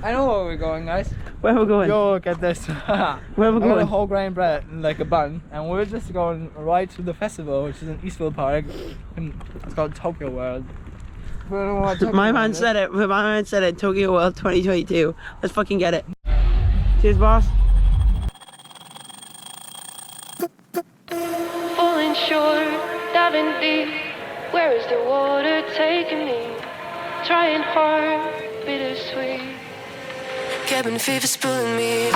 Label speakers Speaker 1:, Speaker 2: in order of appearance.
Speaker 1: I know where we're going, guys.
Speaker 2: Where are we going?
Speaker 1: Yo, get this.
Speaker 2: Where are we
Speaker 1: I got a
Speaker 2: going?
Speaker 1: whole grain bread in like a bun, and we're just going right to the festival, which is in Eastville Park. And it's called Tokyo World. We don't know what Tokyo
Speaker 2: My
Speaker 1: World
Speaker 2: man
Speaker 1: is.
Speaker 2: said it. My man said it. Tokyo World 2022. Let's fucking get it. Cheers, boss.
Speaker 3: Falling short, diving deep. Where is the water taking me? Trying hard, bittersweet. Cabin fever's pulling me.